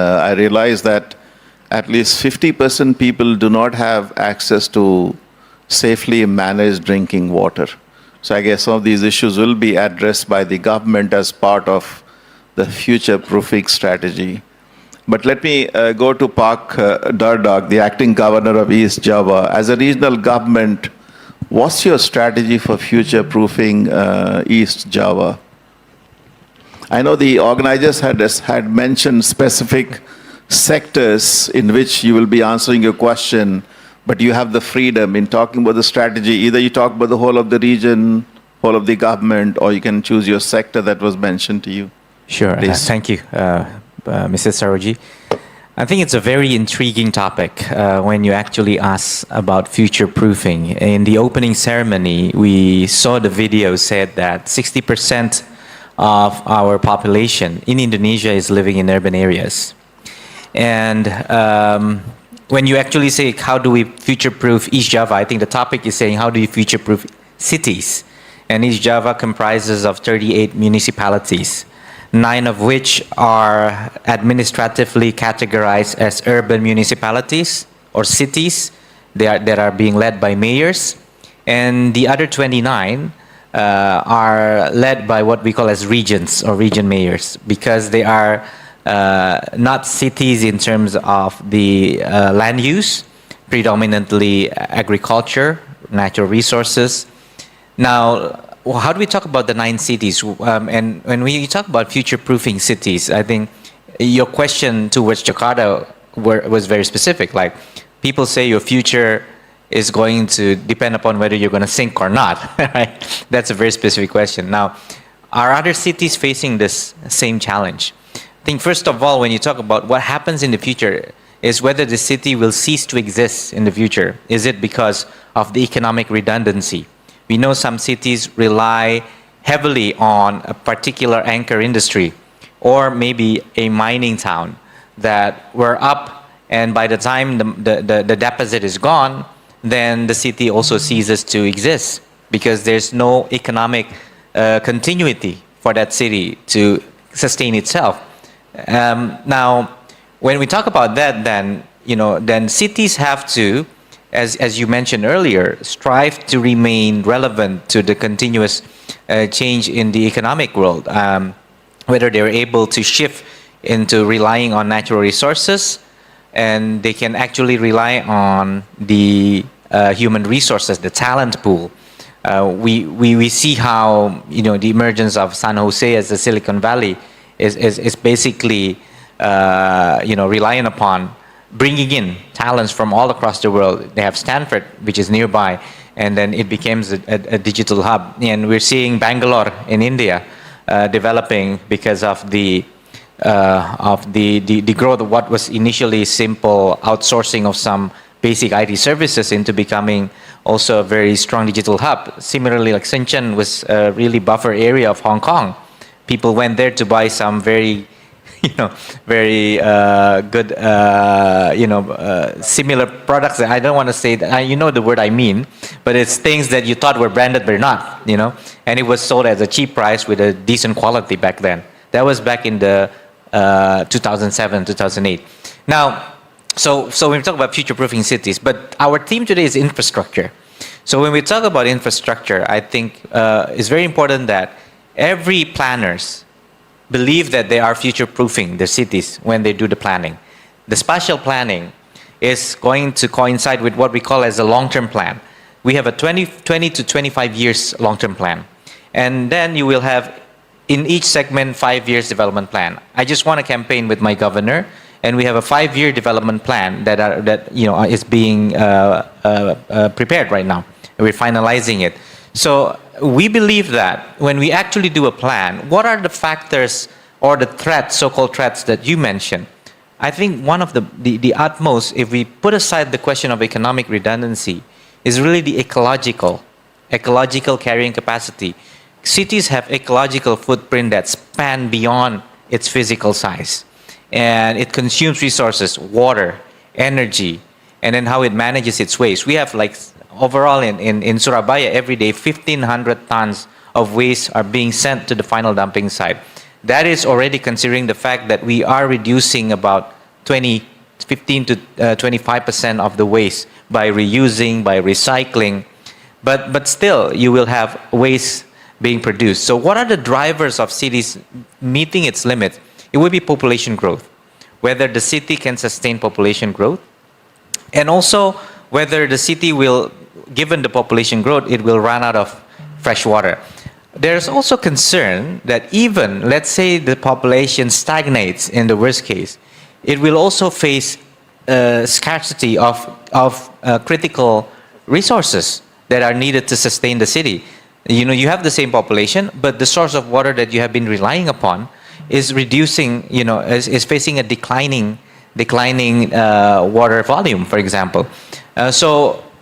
I realize that at least 50% people do not have access to safely managed drinking water. So I guess some of these issues will be addressed by the government as part of the future-proofing strategy. But let me go to Pak Dardag, the acting governor of East Java. As a regional government, what's your strategy for future-proofing East Java? I know the organizers had mentioned specific sectors in which you will be answering your question, but you have the freedom in talking about the strategy. Either you talk about the whole of the region, whole of the government, or you can choose your sector that was mentioned to you. Sure. Thank you, Mrs. Saroji. I think it's a very intriguing topic when you actually ask about future-proofing. In the opening ceremony, we saw the video said that 60% of our population in Indonesia is living in urban areas. And when you actually say, how do we future-proof East Java, I think the topic is saying, how do you future-proof cities? And East Java comprises of 38 municipalities, 9 of which are administratively categorized as urban municipalities or cities that are being led by mayors. And the other 29 are led by what we call as regions or region mayors, because they are not cities in terms of the land use, predominantly agriculture, natural resources. Now, how do we talk about the 9 cities? And when we talk about future-proofing cities, I think your question towards Jakarta was very specific. Like, people say your future is going to depend upon whether you're going to sink or not, right? That's a very specific question. Now, are other cities facing this same challenge? I think first of all, when you talk about what happens in the future, is whether the city will cease to exist in the future. Is it because of the economic redundancy? We know some cities rely heavily on a particular anchor industry, or maybe a mining town that were up, and by the time the deposit is gone, then the city also ceases to exist because there's no economic continuity for that city to sustain itself. Now, when we talk about that, then cities have to, as you mentioned earlier, strive to remain relevant to the continuous change in the economic world. Whether they're able to shift into relying on natural resources, and they can actually rely on the human resources, the talent pool. We see how the emergence of San Jose as the Silicon Valley is basically relying upon bringing in talents from all across the world. They have Stanford, which is nearby, and then it becomes a digital hub. And we're seeing Bangalore in India developing because of the growth of what was initially simple outsourcing of some basic IT services into becoming also a very strong digital hub. Similarly, like Shenzhen was a really buffer area of Hong Kong. People went there to buy some very very good, similar products. I don't want to say that, the word I mean, but it's things that you thought were branded, but not, and it was sold at a cheap price with a decent quality back then. That was back in the 2007, 2008. Now, so when we talk about future-proofing cities, but our theme today is infrastructure. So when we talk about infrastructure, I think it's very important that every planners believe that they are future-proofing their cities when they do the planning. The spatial planning is going to coincide with what we call as a long-term plan. We have a 20 to 25 years long-term plan. And then you will have, in each segment, 5 years development plan. I just want to campaign with my governor, and we have a 5-year development plan that is being prepared right now. We're finalizing it. So we believe that when we actually do a plan, what are the factors or the threats, so-called threats that you mentioned? I think one of the utmost, if we put aside the question of economic redundancy, is really the ecological carrying capacity. Cities have ecological footprint that span beyond its physical size. And it consumes resources, water, energy, and then how it manages its waste. We have overall in Surabaya every day 1,500 tons of waste are being sent to the final dumping site. that is already considering the fact that we are reducing about 15 to 25% of the waste by reusing, by recycling. But still, you will have waste being produced. So what are the drivers of cities meeting its limits? It will be population growth, whether the city can sustain population growth, and also whether the city will, given the population growth, it will run out of fresh water. There's also concern that even, let's say, the population stagnates in the worst case, it will also face scarcity of critical resources that are needed to sustain the city. You know, you have the same population, but the source of water that you have been relying upon is reducing, you know, is facing a declining water volume, for example.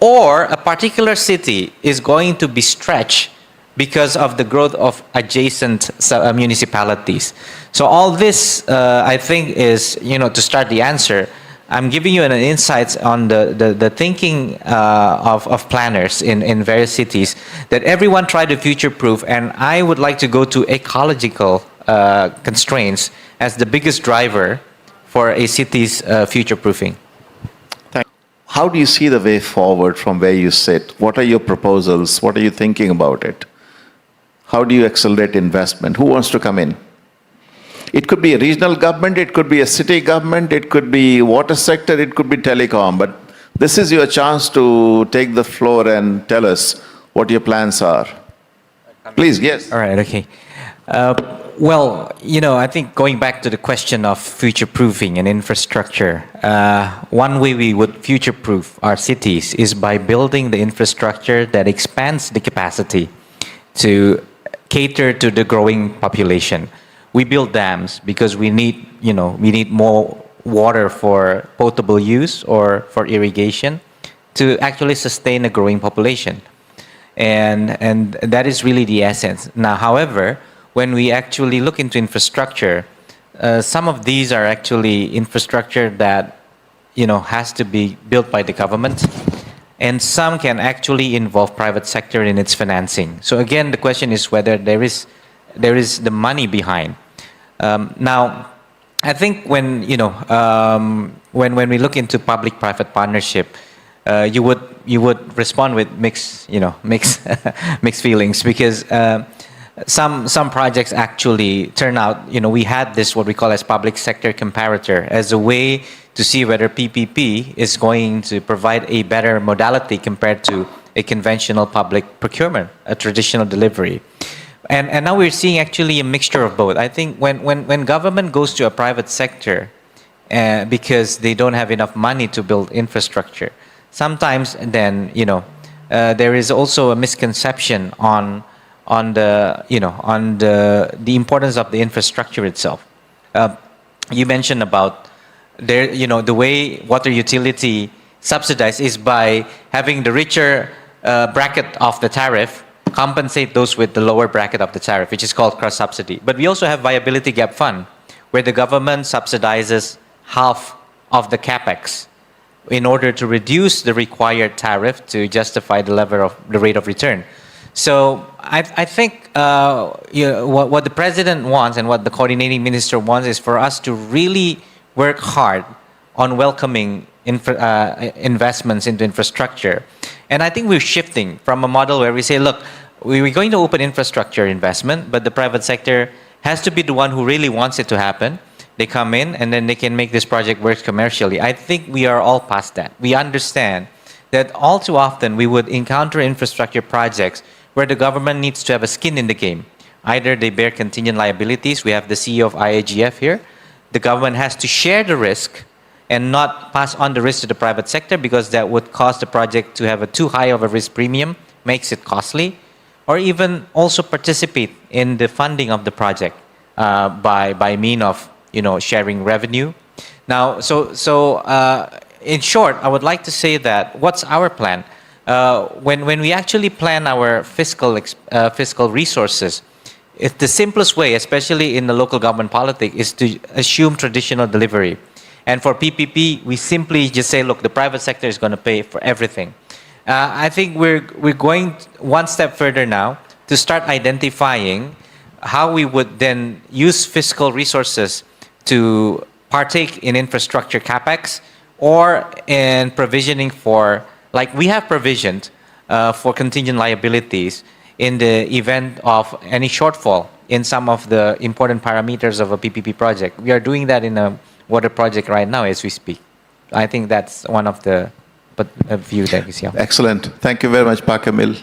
Or a particular city is going to be stretched because of the growth of adjacent municipalities. So all this, I think, is, you know, to start the answer, I'm giving you an insights on the thinking of planners in various cities, that everyone try to future-proof, and I would like to go to ecological constraints as the biggest driver for a city's future-proofing. How do you see the way forward from where you sit? What are your proposals? What are you thinking about it? How do you accelerate investment? Who wants to come in? It could be a regional government, it could be a city government, it could be water sector, it could be telecom, but this is your chance to take the floor and tell us what your plans are. Please, yes. All right, okay. Well, you know, I think going back to the question of future-proofing and infrastructure, one way we would future-proof our cities is by building the infrastructure that expands the capacity to cater to the growing population. We build dams because we need, you know, we need more water for potable use or for irrigation to actually sustain a growing population. And that is really the essence. Now, however, when we actually look into infrastructure, some of these are actually infrastructure that, you know, has to be built by the government, and some can actually involve private sector in its financing. So again, the question is whether there is the money behind. Now, I think when, you know, when we look into public-private partnership, you would respond with mixed feelings, because some projects actually turn out, you know, we had this what we call as public sector comparator as a way to see whether PPP is going to provide a better modality compared to a conventional public procurement, a traditional delivery. And now we're seeing actually a mixture of both. I think when government goes to a private sector because they don't have enough money to build infrastructure, sometimes then, you know, there is also a misconception on the importance of the infrastructure itself. You mentioned about there, you know, the way water utility subsidized is by having the richer bracket of the tariff compensate those with the lower bracket of the tariff, which is called cross subsidy. But we also have viability gap fund, where the government subsidizes half of the capex in order to reduce the required tariff to justify the level of the rate of return. So I think what the president wants and what the coordinating minister wants is for us to really work hard on welcoming investments into infrastructure. And I think we're shifting from a model where we say, look, we're going to open infrastructure investment, but the private sector has to be the one who really wants it to happen. They come in and then they can make this project work commercially. I think we are all past that. We understand that all too often we would encounter infrastructure projects where the government needs to have a skin in the game. Either they bear contingent liabilities. We have the CEO of IAGF here. The government has to share the risk and not pass on the risk to the private sector, because that would cause the project to have a too high of a risk premium, makes it costly, or even also participate in the funding of the project by mean of, you know, sharing revenue. Now, in short, I would like to say that what's our plan? When we actually plan our fiscal resources, it's the simplest way, especially in the local government politics, is to assume traditional delivery. And for PPP, we simply just say, look, the private sector is going to pay for everything. I think we're going one step further now to start identifying how we would then use fiscal resources to partake in infrastructure capex or in provisioning for, like we have provisioned for contingent liabilities in the event of any shortfall in some of the important parameters of a PPP project. We are doing that in a water project right now as we speak. I think that's one of the view that we see. Excellent. Thank you very much, Pak Kamil.